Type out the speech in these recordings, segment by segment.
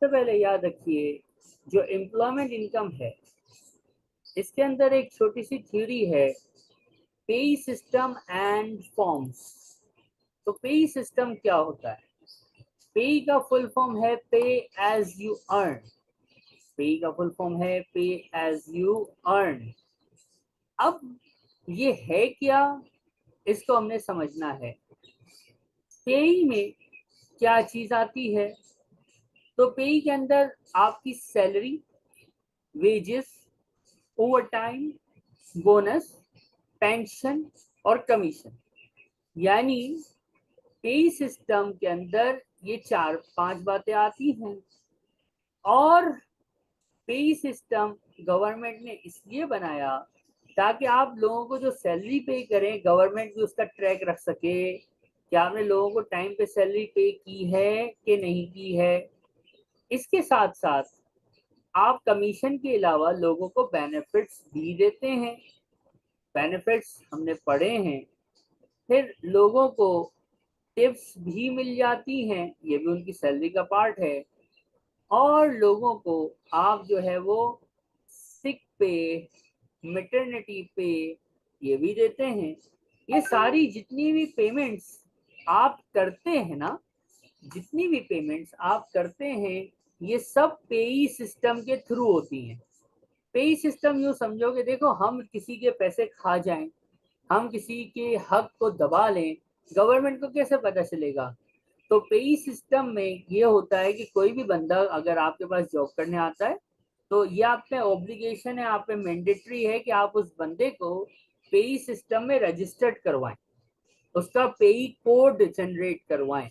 सबसे पहले याद रखिए, जो एम्प्लॉयमेंट इनकम है इसके अंदर एक छोटी सी थ्योरी है, पे सिस्टम एंड फॉर्म्स। तो पे सिस्टम क्या होता है? पे का फुल फॉर्म है पे एज यू अर्न। पे का फुल फॉर्म है पे एज यू अर्न। अब ये है क्या, इसको हमने समझना है। पे में क्या चीज आती है? तो पे के अंदर आपकी salary, wages, over time, bonus, pension और कमीशन, यानी पे सिस्टम के अंदर ये चार पांच बातें आती हैं। और पे सिस्टम गवर्नमेंट ने इसलिए बनाया ताकि आप लोगों को जो सैलरी पे करें, गवर्नमेंट भी उसका ट्रैक रख सके कि आपने लोगों को टाइम पे सैलरी पे की है कि नहीं की है। इसके साथ साथ आप कमीशन के अलावा लोगों को बेनिफिट्स भी देते हैं। बेनिफिट्स हमने पढ़े हैं। फिर लोगों को टिप्स भी मिल जाती हैं, ये भी उनकी सैलरी का पार्ट है। और लोगों को आप जो है वो सिक पे, मैटरनिटी पे ये भी देते हैं। ये सारी जितनी भी पेमेंट्स आप करते हैं ना, जितनी भी पेमेंट्स आप करते हैं, ये सब पेई सिस्टम के थ्रू होती हैं। पेई सिस्टम यूँ समझोगे, देखो हम किसी के पैसे खा जाएं, हम किसी के हक को दबा लें, गवर्नमेंट को कैसे पता चलेगा? तो पेई सिस्टम में ये होता है कि कोई भी बंदा अगर आपके पास जॉब करने आता है तो ये आप पे ऑब्लिगेशन है, आप पे मैंडेटरी है कि आप उस बंदे को पेई सिस्टम में रजिस्टर्ड करवाएं, उसका पेई कोड जनरेट करवाएं।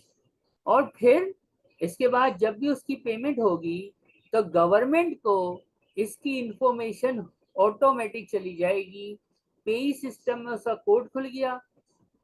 और फिर इसके बाद जब भी उसकी पेमेंट होगी तो गवर्नमेंट को इसकी इंफॉर्मेशन ऑटोमेटिक चली जाएगी। पेई सिस्टम में उसका कोड खुल गया।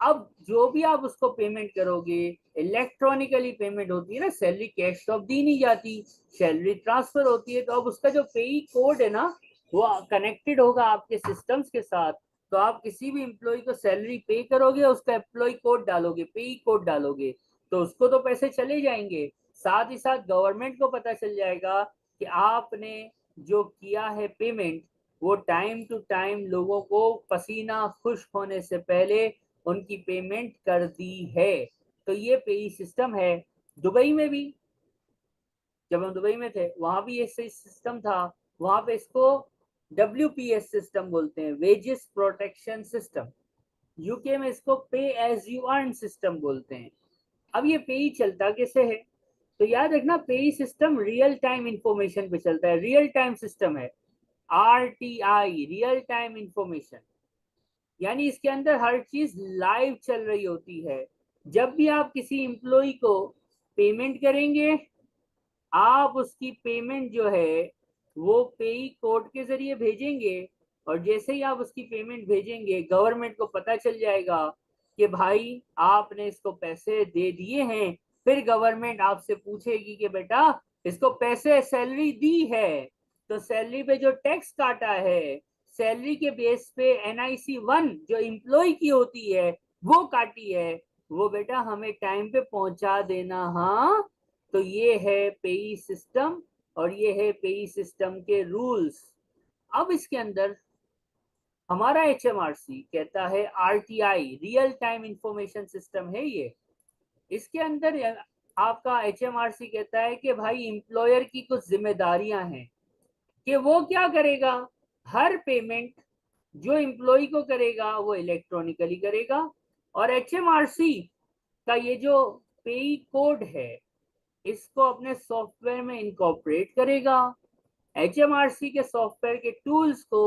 अब जो भी आप उसको पेमेंट करोगे, इलेक्ट्रॉनिकली पेमेंट होती है ना, सैलरी कैश तो अब दी नहीं जाती, सैलरी ट्रांसफर होती है। तो अब उसका जो पेई कोड है ना, वो कनेक्टेड होगा आपके सिस्टम्स के साथ। तो आप किसी भी एम्प्लॉय को सैलरी पे करोगे, उसका एम्प्लॉय कोड डालोगे, पेई कोड डालोगे, तो उसको तो पैसे चले जाएंगे। साथ ही साथ गवर्नमेंट को पता चल जाएगा कि आपने जो किया है पेमेंट, वो टाइम टू टाइम लोगों को पसीना खुश होने से पहले उनकी पेमेंट कर दी है। तो ये पेई सिस्टम है। दुबई में भी, जब हम दुबई में थे वहां भी ये सिस्टम था। वहां पे इसको WPS सिस्टम बोलते हैं, वेजेस प्रोटेक्शन सिस्टम। यूके में इसको पे एज यू अर्न सिस्टम बोलते हैं। अब ये पे चलता कैसे है? तो याद रखना, पे सिस्टम रियल टाइम इंफॉर्मेशन पे चलता है, रियल टाइम सिस्टम है। RTI, रियल टाइम इंफॉर्मेशन, यानी इसके अंदर हर चीज लाइव चल रही होती है। जब भी आप किसी एम्प्लॉय को पेमेंट करेंगे, आप उसकी पेमेंट जो है वो पेई कोड के जरिए भेजेंगे। और जैसे ही आप उसकी पेमेंट भेजेंगे, गवर्नमेंट को पता चल जाएगा कि भाई आपने इसको पैसे दे दिए हैं। फिर गवर्नमेंट आपसे पूछेगी कि बेटा इसको पैसे, सैलरी दी है तो सैलरी पे जो टैक्स काटा है, सैलरी के बेस पे NIC 1 जो एम्प्लॉय की होती है वो काटी है, वो बेटा हमें टाइम पे पहुंचा देना। हाँ, तो ये है पेई सिस्टम और ये है पेई सिस्टम के रूल्स। अब इसके अंदर हमारा HMRC कहता है, RTI, real time information system है ये। इसके अंदर आपका HMRC कहता है कि भाई एम्प्लॉयर की कुछ जिम्मेदारियां हैं कि वो क्या करेगा। हर पेमेंट जो एम्प्लॉय को करेगा वो इलेक्ट्रॉनिकली करेगा। और HMRC का ये जो पेई कोड है, इसको अपने सॉफ्टवेयर में इनकॉर्पोरेट करेगा। HMRC के सॉफ्टवेयर के टूल्स को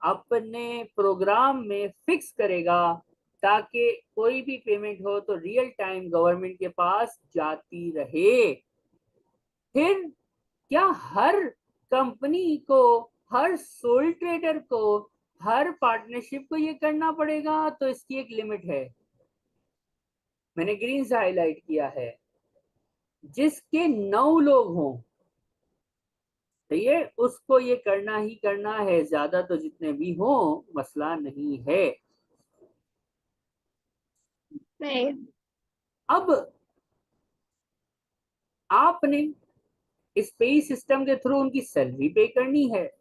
अपने प्रोग्राम में फिक्स करेगा ताकि कोई भी पेमेंट हो तो रियल टाइम गवर्नमेंट के पास जाती रहे। फिर क्या हर कंपनी को, हर सोल ट्रेडर को, हर पार्टनरशिप को ये करना पड़ेगा? तो इसकी एक लिमिट है, मैंने ग्रीन से हाईलाइट किया है। जिसके 9 लोग हों, तो ये उसको ये करना ही करना है, ज्यादा तो जितने भी हो मसला नहीं है। नहीं। अब आपने इस पे सिस्टम के थ्रू उनकी सैलरी पे करनी है,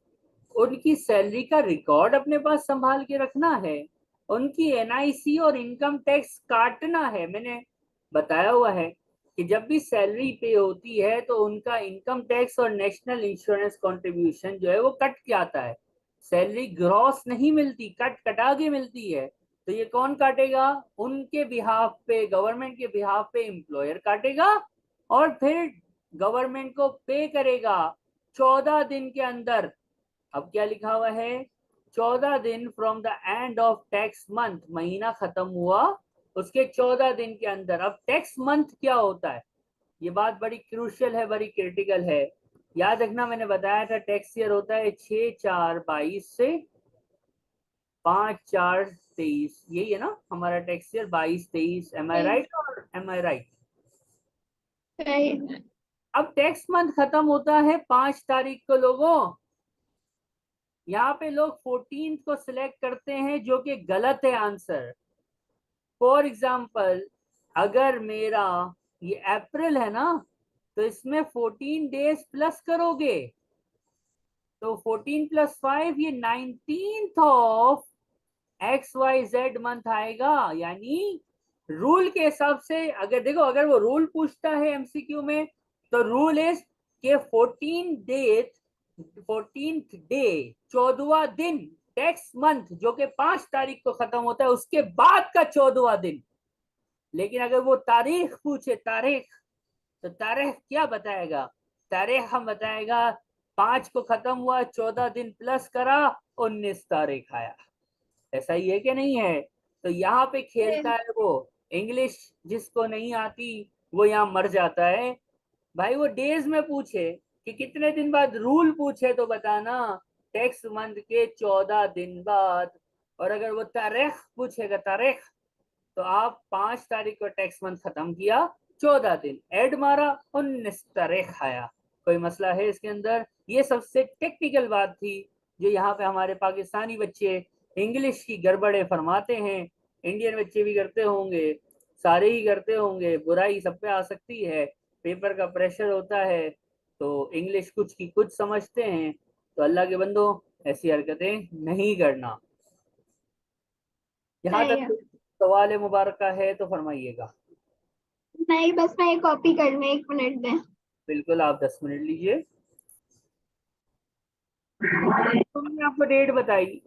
उनकी सैलरी का रिकॉर्ड अपने पास संभाल के रखना है, उनकी एनआईसी और इनकम टैक्स काटना है। मैंने बताया हुआ है कि जब भी सैलरी पे होती है तो उनका इनकम टैक्स और नेशनल इंश्योरेंस कंट्रीब्यूशन जो है वो कट के आता है। सैलरी ग्रॉस नहीं मिलती, कट कटा के मिलती है। तो ये कौन काटेगा? उनके बिहाफ पे, गवर्नमेंट के बिहाफ पे एम्प्लॉयर काटेगा और फिर गवर्नमेंट को पे करेगा 14 दिन के अंदर। अब क्या लिखा हुआ है? 14 दिन from the end of tax month, महीना खत्म हुआ उसके 14 दिन के अंदर। अब टैक्स मंथ क्या होता है? ये बात बड़ी क्रूशियल है, बड़ी क्रिटिकल है। याद रखना, मैंने बताया था टैक्स ईयर होता है 6/4/22 से 5/4/23। यही है ना हमारा टैक्स ईयर, 22-23। एम आई राइट और एम आई राइट? सही। अब टैक्स मंथ खत्म होता है 5 तारीख को लोगों। यहाँ पे लोग 14 को सिलेक्ट करते हैं, जो कि गलत है आंसर। फॉर एग्जाम्पल, अगर मेरा ये अप्रैल है ना, तो इसमें 14 डेज प्लस करोगे तो 14 + 5 ये 19th ऑफ XYZ मंथ आएगा। यानी रूल के हिसाब से अगर देखो, अगर वो रूल पूछता है एमसीक्यू में, तो रूल इज के 14th डे 14वां दिन टैक्स मंथ, जो कि 5 तारीख को खत्म होता है, उसके बाद का 14वां दिन। लेकिन अगर वो तारीख पूछे, तारीख, तो तारीख क्या बताएगा? तारीख हम बताएगा 5 को खत्म हुआ, 14 दिन प्लस करा, 19 तारीख आया। ऐसा ही है कि नहीं है? तो यहाँ पे खेलता है वो। इंग्लिश जिसको नहीं आती वो यहाँ मर जाता है। भाई वो डेज में पूछे कि कितने दिन बाद, रूल पूछे तो बताना टैक्स मंथ के 14 दिन बाद। और अगर वो तारीख पूछेगा, तारीख, तो आप 5 तारीख को टैक्स मंथ खत्म किया, 14 दिन ऐड मारा, 19 तारीख आया। कोई मसला है इसके अंदर? ये सबसे टेक्निकल बात थी जो यहाँ पे हमारे पाकिस्तानी बच्चे इंग्लिश की गड़बड़े फरमाते हैं। इंडियन बच्चे भी करते होंगे, सारे ही करते होंगे, बुराई सब पे आ सकती है। पेपर का प्रेशर होता है तो इंग्लिश कुछ की कुछ समझते हैं। तो अल्लाह के बंदो, ऐसी हरकतें नहीं करना। यहाँ सही तक है। सवाल मुबारक है तो फरमाइएगा। नहीं, बस मैं ये कॉपी कर लूँ, 1 मिनट दें। बिल्कुल, आप 10 मिनट लीजिए। तुमने आपको डेट बताई,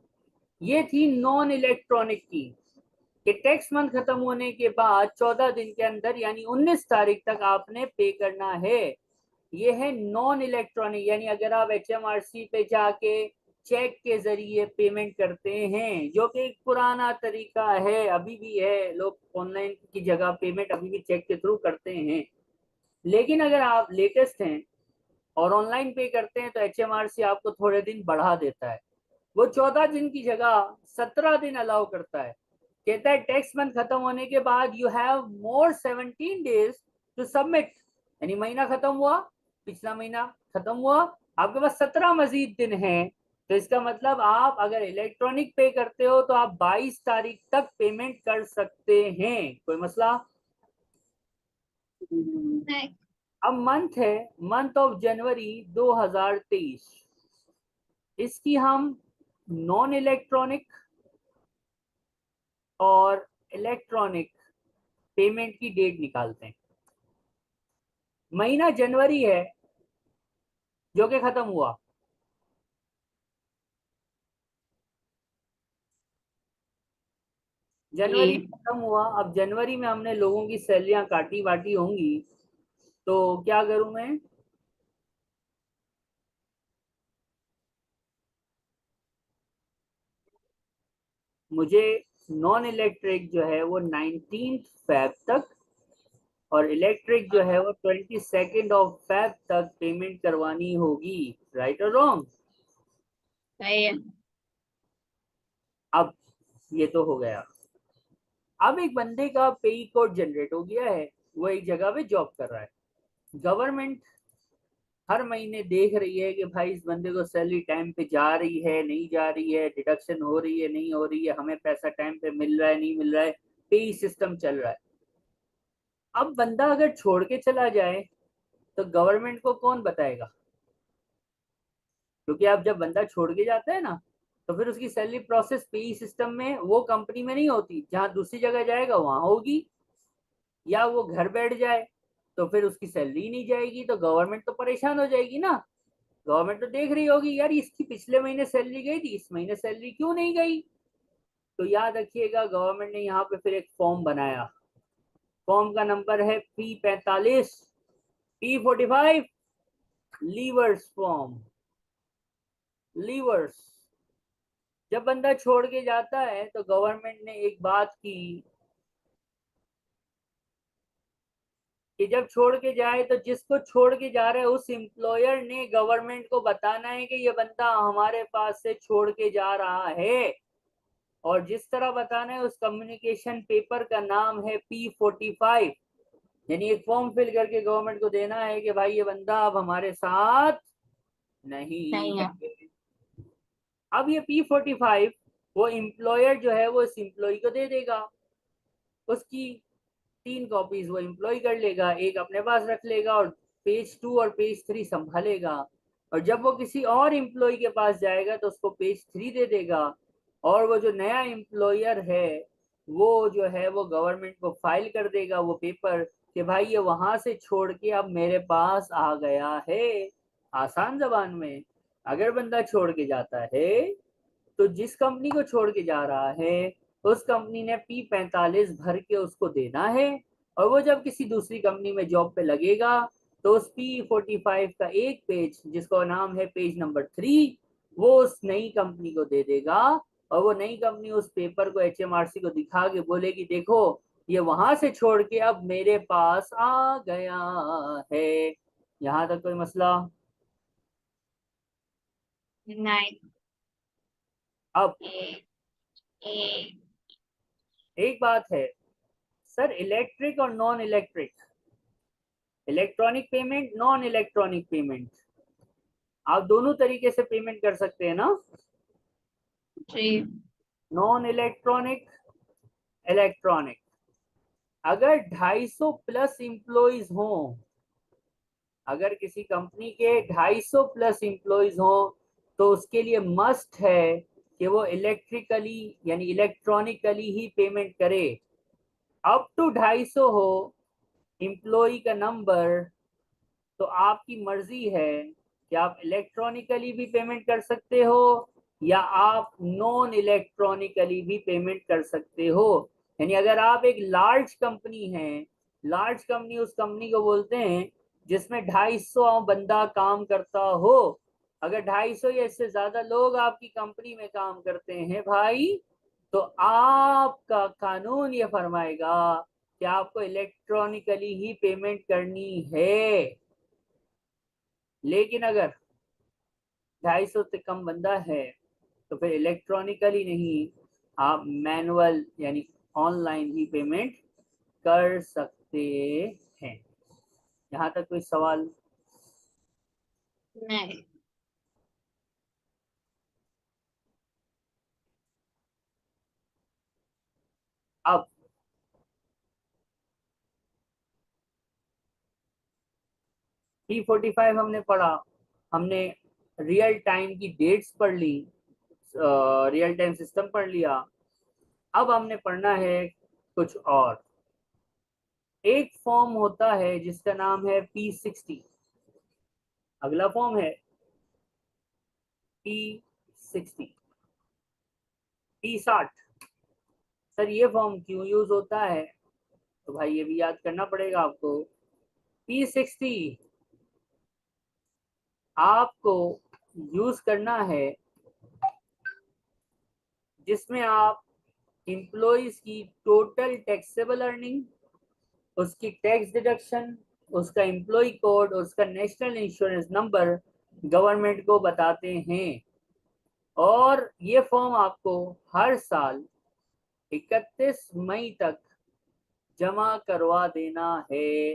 ये थी नॉन इलेक्ट्रॉनिक की, कि टैक्स मंथ खत्म होने के बाद 14 दिन के अंदर यानी 19 तारीख तक आपने पे करना है। ये है नॉन इलेक्ट्रॉनिक, यानी अगर आप HMRC पे जाके चेक के जरिए पेमेंट करते हैं, जो कि एक पुराना तरीका है, अभी भी है, लोग ऑनलाइन की जगह पेमेंट अभी भी चेक के थ्रू करते हैं। लेकिन अगर आप लेटेस्ट हैं और ऑनलाइन पे करते हैं तो HMRC आपको थोड़े दिन बढ़ा देता है। वो 14 दिन की जगह 17 दिन अलाउ करता है। कहता है टैक्स मंथ खत्म होने के बाद you have more 17 days to submit. यानी महीना खत्म हुआ, पिछला महीना खत्म हुआ, आपके पास 17 मजीद दिन हैं। तो इसका मतलब आप अगर इलेक्ट्रॉनिक पे करते हो तो आप 22 तारीख तक पेमेंट कर सकते हैं। कोई मसला? नहीं। अब मंथ है, मंथ ऑफ जनवरी 2023। इसकी हम नॉन इलेक्ट्रॉनिक और इलेक्ट्रॉनिक पेमेंट की डेट निकालते हैं। महीना जनवरी है जो कि खत्म हुआ, जनवरी जी। खत्म हुआ। अब जनवरी में हमने लोगों की सैलरियां काटी वाटी होंगी, तो क्या करूं मैं? मुझे नॉन इलेक्ट्रिक जो है वो 19 फेब तक, और इलेक्ट्रिक जो है वो 22 ऑफ फेब तक पेमेंट करवानी होगी। राइट और रॉन्ग? सही है। अब ये तो हो गया। अब एक बंदे का पे कोड जनरेट हो गया है, वो एक जगह पे जॉब कर रहा है। गवर्नमेंट हर महीने देख रही है कि भाई इस बंदे को सैलरी टाइम पे जा रही है नहीं जा रही है, डिडक्शन हो रही है नहीं हो रही है, हमें पैसा टाइम पे मिल रहा है नहीं मिल रहा है, पे सिस्टम चल रहा है। अब बंदा अगर छोड़ के चला जाए तो गवर्नमेंट को कौन बताएगा? क्योंकि अब जब बंदा छोड़ के जाता है ना, तो फिर उसकी सैलरी प्रोसेस पेई सिस्टम में वो कंपनी में नहीं होती, जहां दूसरी जगह जाएगा वहां होगी, या वो घर बैठ जाए तो फिर उसकी सैलरी नहीं जाएगी, तो गवर्नमेंट तो परेशान हो जाएगी ना। गवर्नमेंट तो देख रही होगी यार इसकी पिछले महीने सैलरी गई थी, इस महीने सैलरी क्यों नहीं गई। तो याद रखिएगा गवर्नमेंट ने यहाँ पे फिर एक फॉर्म बनाया। फॉर्म का नंबर है P45, P45 levers form. Levers. जब बंदा छोड़ के जाता है तो गवर्नमेंट ने एक बात की कि जब छोड़ के जाए तो जिसको छोड़ के जा रहा है उस एम्प्लॉयर ने गवर्नमेंट को बताना है कि ये बंदा हमारे पास से छोड़ के जा रहा है। और जिस तरह बताना है उस कम्युनिकेशन पेपर का नाम है P45। यानी एक फॉर्म फिल करके गवर्नमेंट को देना है कि भाई ये बंदा अब हमारे साथ नहीं नहीं है। है। अब ये P45 वो एम्प्लॉयर जो है वो इस एम्प्लॉय को दे देगा। उसकी 3 कॉपीज वो एम्प्लॉय कर लेगा, एक अपने पास रख लेगा और पेज 2 और पेज 3 संभालेगा। और जब वो किसी और एम्प्लॉय के पास जाएगा तो उसको पेज 3 दे देगा। और वो जो नया एम्प्लॉयर है वो जो है वो गवर्नमेंट को फाइल कर देगा वो पेपर कि भाई ये वहां से छोड़ के अब मेरे पास आ गया है। आसान जबान में, अगर बंदा छोड़ के जाता है तो जिस कंपनी को छोड़ के जा रहा है उस कंपनी ने P45 भर के उसको देना है। और वो जब किसी दूसरी कंपनी में जॉब पे लगेगा तो उस P45 का एक पेज जिसका नाम है पेज नंबर 3 वो उस नई कंपनी को दे देगा। और वो नई कंपनी उस पेपर को HMRC को दिखा के बोलेगी देखो ये वहां से छोड़ के अब मेरे पास आ गया है। यहाँ तक कोई मसला? नहीं। अब ए, ए, एक बात है सर, इलेक्ट्रिक और non electric, electronic payment non electronic payment, आप दोनों तरीके से पेमेंट कर सकते हैं ना। जी। Non electronic, electronic. अगर 250 प्लस इंप्लॉइज हों, अगर किसी कंपनी के 250 प्लस इंप्लॉइज हों तो उसके लिए मस्ट है कि वो इलेक्ट्रिकली यानी इलेक्ट्रॉनिकली ही पेमेंट करे। अप टू 250 हो एम्प्लॉय का नंबर तो आपकी मर्जी है कि आप इलेक्ट्रॉनिकली भी पेमेंट कर सकते हो या आप नॉन इलेक्ट्रॉनिकली भी पेमेंट कर सकते हो। यानी अगर आप एक लार्ज कंपनी है, लार्ज कंपनी उस कंपनी को बोलते हैं जिसमें 250 बंदा काम करता हो। अगर 250 या इससे ज्यादा लोग आपकी कंपनी में काम करते हैं भाई, तो आपका कानून ये फरमाएगा कि आपको इलेक्ट्रॉनिकली ही पेमेंट करनी है। लेकिन अगर 250 से कम बंदा है तो फिर इलेक्ट्रॉनिकली नहीं, आप मैनुअल यानी ऑनलाइन ही पेमेंट कर सकते हैं। यहाँ तक कोई सवाल? नहीं। अब P45 हमने पढ़ा, हमने रियल टाइम की डेट्स पढ़ ली, रियल टाइम सिस्टम पढ़ लिया। अब हमने पढ़ना है कुछ और। एक फॉर्म होता है जिसका नाम है P60। अगला फॉर्म है P60, P60। सर ये फॉर्म क्यों यूज होता है? तो भाई ये भी याद करना पड़ेगा आपको। P60 आपको यूज करना है जिसमें आप एम्प्लॉयज की टोटल टैक्सेबल अर्निंग, उसकी टैक्स डिडक्शन, उसका एम्प्लॉय कोड, उसका नेशनल इंश्योरेंस नंबर गवर्नमेंट को बताते हैं। और ये फॉर्म आपको हर साल 31 मई तक जमा करवा देना है।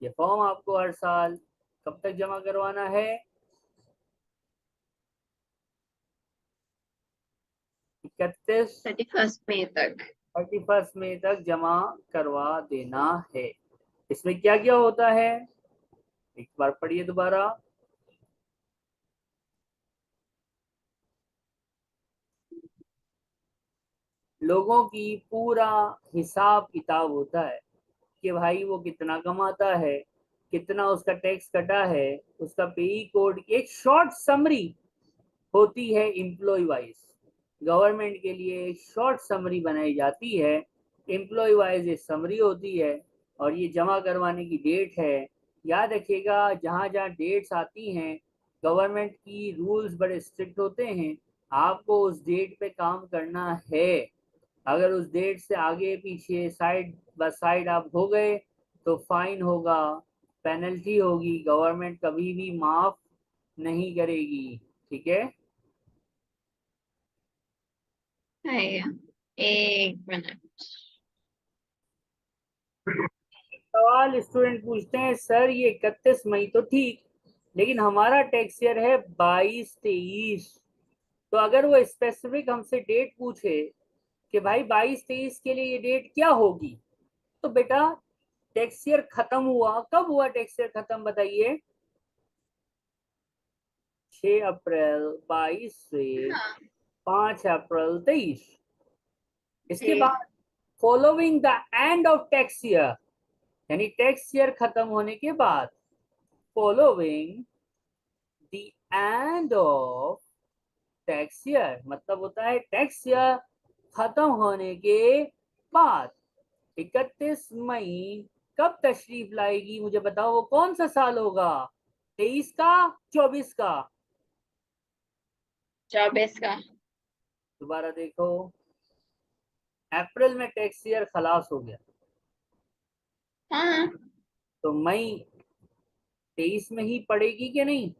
ये फॉर्म आपको हर साल कब तक जमा करवाना है? 31, 31 मई तक। 31 मई तक जमा करवा देना है। इसमें क्या क्या होता है? एक बार पढ़िए दोबारा। लोगों की पूरा हिसाब किताब होता है कि भाई वो कितना कमाता है, कितना उसका टैक्स कटा है, उसका पेई कोड, एक शॉर्ट समरी होती है एम्प्लॉय वाइज। गवर्नमेंट के लिए एक शॉर्ट समरी बनाई जाती है, एम्प्लॉय वाइज एक समरी होती है, और ये जमा करवाने की डेट है। याद रखिएगा, जहाँ जहाँ डेट्स आती हैं, गवर्नमेंट की रूल्स बड़े स्ट्रिक्ट होते हैं, आपको उस डेट पे काम करना है। अगर उस डेट से आगे पीछे साइड बाय साइड आप हो गए तो फाइन होगा, पेनल्टी होगी, गवर्नमेंट कभी भी माफ नहीं करेगी। ठीक है। है। एक मिनट। सवाल स्टूडेंट पूछते हैं, सर ये 31 मई तो ठीक, लेकिन हमारा टैक्स ईयर है 22-23। तो अगर वो स्पेसिफिक हमसे डेट पूछे कि भाई 22-23 के लिए ये डेट क्या होगी, तो बेटा टैक्स ईयर खत्म हुआ, कब हुआ टैक्स ईयर खत्म बताइए? 6 अप्रैल 22 से हाँ 5 अप्रैल 23। इसके जी। बाद following the end of tax year, यानी टैक्स ईयर खत्म होने के बाद, following the end of tax year मतलब होता है टैक्स ईयर खत्म होने के बाद 31 मई कब तशरीफ लाएगी, मुझे बताओ वो कौन सा साल होगा? 23 का, 24 का? 24 का। दोबारा देखो, अप्रैल में टैक्स ईयर खलास हो गया, हाँ तो मई 23 में ही पड़ेगी कि नहीं?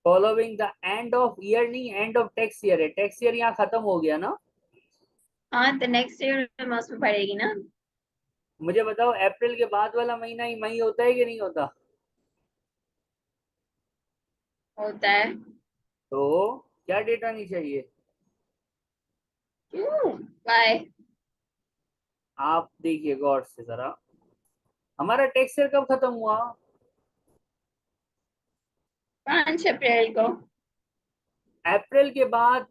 Following the end of year नहीं, एंड ऑफ टैक्स ईयर है, टैक्स ईयर यहाँ खत्म हो गया ना। हाँ, तो नेक्स्ट ईयर में उसमें पड़ेगी ना। मुझे बताओ अप्रैल के बाद वाला महीना ही मई होता है कि नहीं होता? होता है। तो क्या डेट आनी चाहिए? क्यों? बाय। आप देखिए गौर से जरा, हमारा टैक्स ईयर कब खत्म हुआ? 5 अप्रैल को। अप्रैल के बाद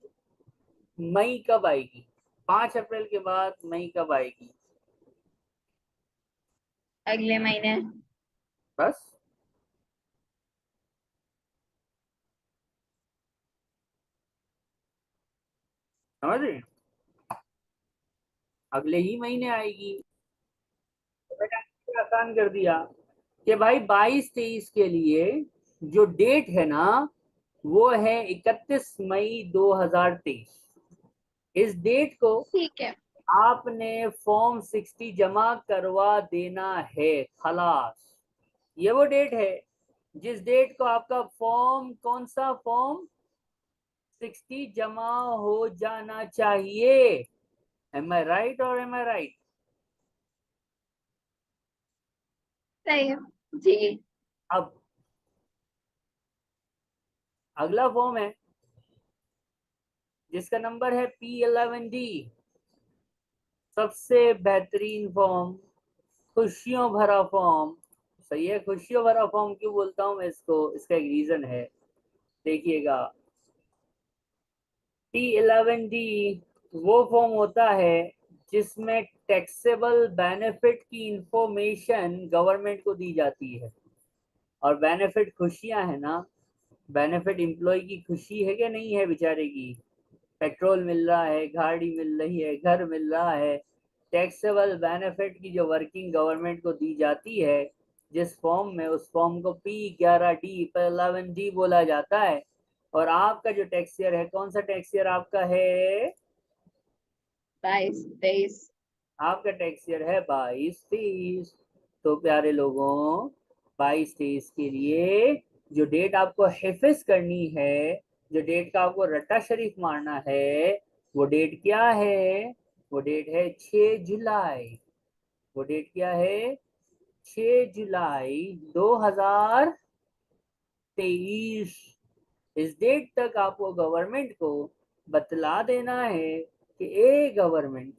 मई कब आएगी? 5 अप्रैल के बाद मई कब आएगी? अगले महीने। बस। समझ रहे हैं? अगले ही महीने आएगी। तो मैंने आपको आसान कर दिया कि भाई 22-23 के लिए जो डेट है ना, वो है 31 मई 2023। इस डेट को ठीक है। आपने फॉर्म 60 जमा करवा देना है, खलास। ये वो डेट है जिस डेट को आपका फॉर्म, कौन सा फॉर्म 60 जमा हो जाना चाहिए। एम आई राइट और एम आई राइट? सही है जी। अब अगला फॉर्म है जिसका नंबर है P11D। सबसे बेहतरीन फॉर्म, खुशियों भरा फॉर्म। सही है, खुशियों भरा फॉर्म क्यों बोलता हूं मैं इसको, इसका एक रीजन है, देखिएगा। P11D वो फॉर्म होता है जिसमें टैक्सेबल बेनिफिट की इंफॉर्मेशन गवर्नमेंट को दी जाती है। और बेनिफिट खुशियां है ना, बेनिफिट एम्प्लॉय की खुशी है कि नहीं है बेचारे की? पेट्रोल मिल रहा है, गाड़ी मिल रही है, घर मिल रहा है, टैक्सेबल बेनिफिट की जो वर्किंग गवर्नमेंट को दी जाती है जिस फॉर्म में, उस फॉर्म को P11D बोला जाता है। और आपका जो टैक्स ईयर है, कौन सा टैक्स ईयर आपका है? 22 23। आपका टैक्स ईयर है 22-23। तो प्यारे लोगों, 22-23 के लिए जो डेट आपको हिफिज करनी है, जो डेट का आपको रट्टा शरीफ मारना है, वो डेट क्या है? वो डेट है 6 जुलाई। वो डेट क्या है? 6 जुलाई 2023। इस डेट तक आपको गवर्नमेंट को बतला देना है कि ए गवर्नमेंट,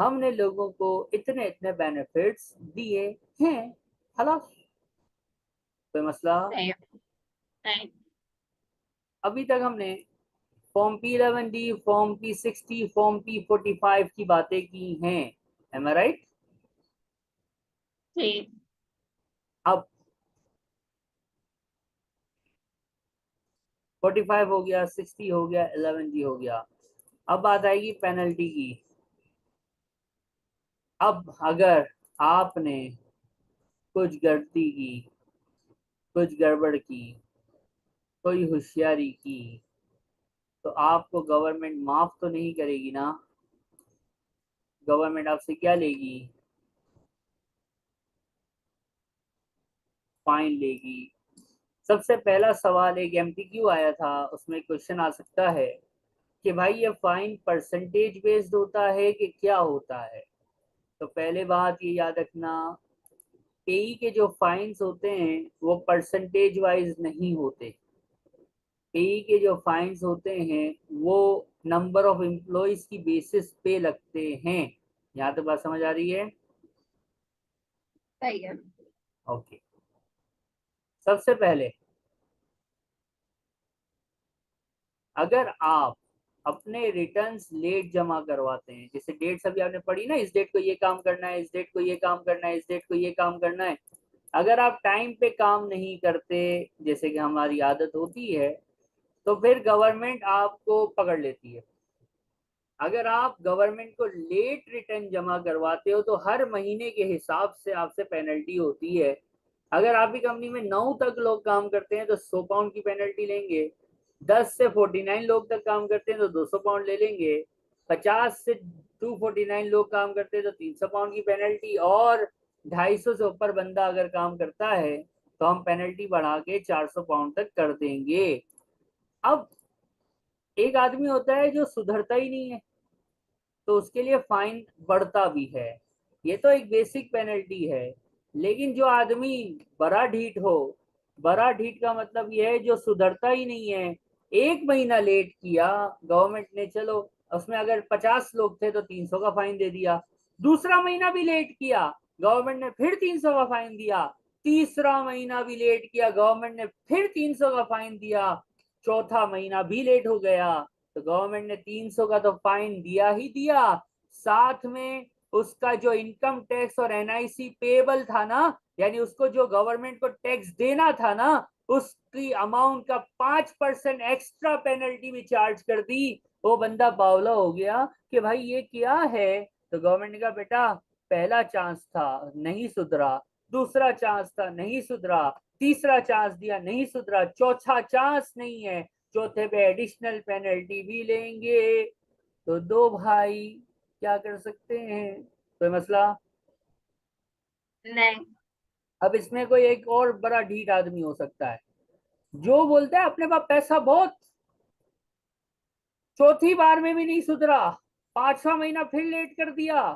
हमने लोगों को इतने इतने बेनिफिट्स दिए हैं, खलास, कोई मसला। नहीं नहीं। अभी तक हमने form P11D, form P60, form P45 की बातें की हैं, एम आई राइट? जी। अब 45 हो गया, 60 हो गया, 11G हो गया। अब बात आएगी पेनल्टी की। अब अगर आपने कुछ गलती की, कुछ गड़बड़ की, कोई होशियारी की, तो आपको गवर्नमेंट माफ तो नहीं करेगी ना? गवर्नमेंट आपसे क्या लेगी? फाइन लेगी। सबसे पहला सवाल एक एमसीक्यू आया था, उसमें क्वेश्चन आ सकता है कि भाई ये फाइन परसेंटेज बेस्ड होता है कि क्या होता है? तो पहले बात ये याद रखना, पेई के जो फाइन्स होते हैं वो परसेंटेज वाइज नहीं होते। पेई के जो फाइन्स होते हैं वो नंबर ऑफ एम्प्लॉयज की बेसिस पे लगते हैं। यहाँ तक बात समझ आ रही है? सही है। ओके। सबसे पहले, अगर आप अपने रिटर्न्स लेट जमा करवाते हैं, जैसे डेट्स अभी आपने पढ़ी ना, इस डेट को ये काम करना है, इस डेट को ये काम करना है, इस डेट को ये काम करना है, अगर आप टाइम पे काम नहीं करते, जैसे कि हमारी आदत होती है, तो फिर गवर्नमेंट आपको पकड़ लेती है। अगर आप गवर्नमेंट को लेट रिटर्न जमा करवाते हो तो हर महीने के हिसाब से आपसे पेनल्टी होती है। अगर आपकी कंपनी में 9 तक लोग काम करते हैं तो 100 पाउंड की पेनल्टी लेंगे। 10 से 49 लोग तक काम करते हैं तो 200 पाउंड ले लेंगे। 50 से 249 लोग काम करते हैं तो 300 पाउंड की पेनल्टी, और 250 से ऊपर बंदा अगर काम करता है तो हम पेनल्टी बढ़ा के 400 पाउंड तक कर देंगे। अब एक आदमी होता है जो सुधरता ही नहीं है, तो उसके लिए फाइन बढ़ता भी है। ये तो एक बेसिक पेनल्टी है। लेकिन जो आदमी बड़ा ढीठ हो, बड़ा ढीठ का मतलब ये है जो सुधरता ही नहीं है, एक महीना लेट किया गवर्नमेंट ने, चलो उसमें अगर 50 लोग थे तो 300 का फाइन दे दिया। दूसरा महीना भी लेट किया, गवर्नमेंट ने फिर 300 का फाइन दिया। तीसरा महीना भी लेट किया, गवर्नमेंट ने फिर 300 का फाइन दिया। चौथा महीना भी लेट हो गया तो गवर्नमेंट ने 300 का तो फाइन दिया ही दिया, साथ में उसका जो इनकम टैक्स और एनआईसी पेबल था ना, यानी उसको जो गवर्नमेंट को टैक्स देना था ना, उसकी अमाउंट का 5% एक्स्ट्रा पेनल्टी भी चार्ज कर दी। वो बंदा बावला हो गया कि भाई ये क्या है। तो गवर्नमेंट ने कहा बेटा, पहला चांस था नहीं सुधरा, दूसरा चांस था नहीं सुधरा, तीसरा चांस दिया नहीं सुधरा, चौथा चांस नहीं है, चौथे पे एडिशनल पेनल्टी भी लेंगे। तो दो भाई क्या कर सकते हैं? कोई मसला? नहीं। अब इसमें कोई एक और बड़ा ढीठ आदमी हो सकता है जो बोलता है अपने पास पैसा बहुत, चौथी बार में भी नहीं सुधरा, पांचवा महीना फिर लेट कर दिया,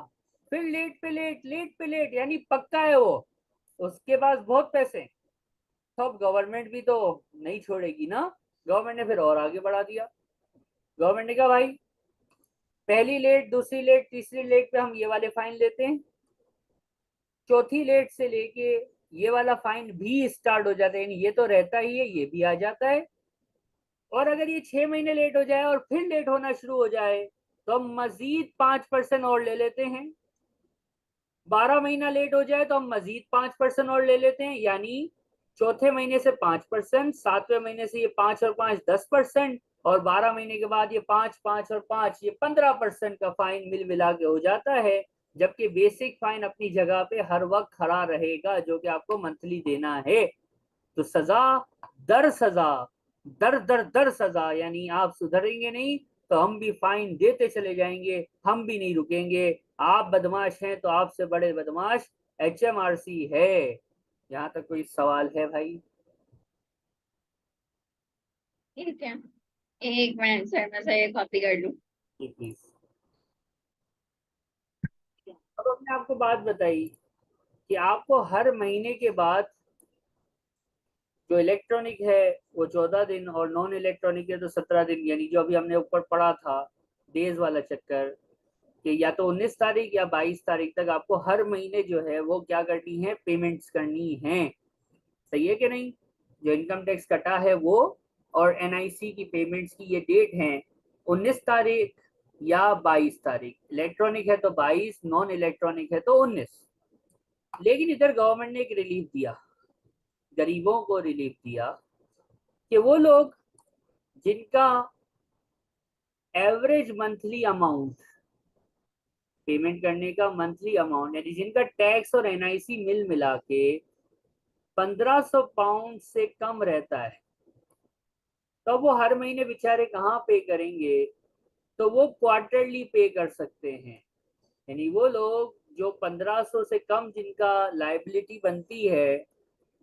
फिर लेट पे लेट, लेट पे लेट, यानी पक्का है वो, उसके पास बहुत पैसे। तो अब गवर्नमेंट भी तो नहीं छोड़ेगी ना। गवर्नमेंट ने फिर और आगे बढ़ा दिया। गवर्नमेंट ने कहा भाई, पहली लेट, दूसरी लेट, तीसरी लेट पे हम ये वाले फाइन लेते हैं, चौथी लेट से लेके ये वाला फाइन भी स्टार्ट हो जाता है, यानी ये तो रहता ही है, ये भी आ जाता है। और अगर ये 6 महीने लेट हो जाए और फिर लेट होना शुरू हो जाए तो हम मजीद 5% और ले लेते हैं। 12 महीना लेट हो जाए तो हम मजीद 5% और ले लेते हैं, यानी चौथे महीने से 5%, सातवें महीने से ये 5 और 5 10%, और 12 महीने के बाद ये 5 5 और 5 ये 15% का फाइन मिल मिला के हो जाता है। जबकि बेसिक फाइन अपनी जगह पे हर वक्त खड़ा रहेगा जो कि आपको मंथली देना है। तो सजा दर सजा, दर दर दर सजा, यानी आप सुधरेंगे नहीं तो हम भी फाइन देते चले जाएंगे, हम भी नहीं रुकेंगे। आप बदमाश हैं तो आपसे बड़े बदमाश एचएमआरसी है। यहाँ तक कोई सवाल है भाई? ठीक है। एक मिनट सर, मैं सर ये कॉपी कर लूँ। जी प्लीज। अब हमने आपको बात बताई कि आपको हर महीने के बाद जो इलेक्ट्रॉनिक है वो 14 दिन, और नॉन इलेक्ट्रॉनिक है तो 17 दिन, यानी जो अभी हमने ऊपर पढ़ा था डेज वाला चक्कर, कि या तो 19 तारीख या 22 तारीख तक आपको हर महीने जो है वो क्या करनी है, पेमेंट्स करनी है। सही है कि नहीं? जो इनकम टैक्स कटा है वो और एनआईसी की पेमेंट्स की ये डेट है 19 तारीख या 22 तारीख। इलेक्ट्रॉनिक है तो 22, नॉन इलेक्ट्रॉनिक है तो 19। लेकिन इधर गवर्नमेंट ने एक रिलीफ दिया, गरीबों को रिलीफ दिया कि वो लोग जिनका एवरेज मंथली अमाउंट पेमेंट करने का, मंथली अमाउंट यानी जिनका टैक्स और एनआईसी मिल मिला के 1500 पाउंड से कम रहता है, तो वो हर महीने बेचारे कहाँ पे करेंगे? तो वो क्वार्टरली पे कर सकते हैं। यानी वो लोग जो 1500 से कम जिनका लाइबिलिटी बनती है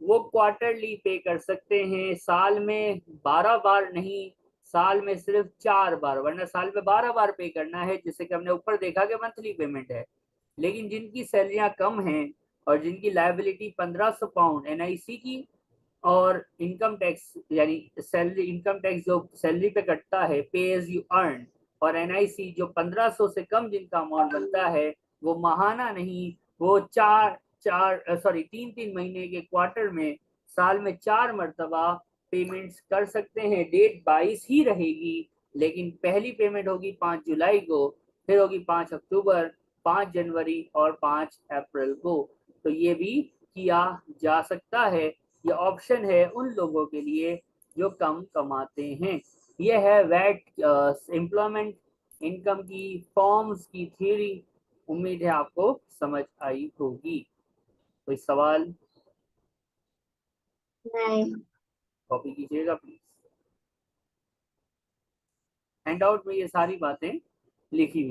वो क्वार्टरली पे कर सकते हैं, साल में 12 बार नहीं, साल में सिर्फ 4 बार, वरना साल में 12 बार पे करना है, जिससे कि हमने ऊपर देखा कि मंथली पेमेंट है। लेकिन जिनकी सैलरियां कम हैं और जिनकी लाइबिलिटी 1500 पाउंड एनआईसी की और इनकम टैक्स यानी सैलरी, इनकम टैक्स जो सैलरी पे कटता है पे एज यू अर्न, और एनआईसी जो 1500 से कम जिनका अमाउंट बनता है वो महाना नहीं, वो चार चार सॉरी 3-3 महीने के क्वार्टर में, साल में 4 मरतबा पेमेंट्स कर सकते हैं। डेट 22 ही रहेगी, लेकिन पहली पेमेंट होगी 5 जुलाई को, फिर होगी 5 अक्टूबर, 5 जनवरी और 5 अप्रैल को। तो ये भी किया जा सकता है। ये ऑप्शन है उन लोगों के लिए जो कम कमाते हैं। ये है वैट एम्प्लॉयमेंट इनकम की फॉर्म्स की थ्योरी। उम्मीद है आपको समझ आई होगी। कोई सवाल? नहीं। कॉपी कीजिएगा प्लीज। हैंड आउट में ये सारी बातें लिखी हुई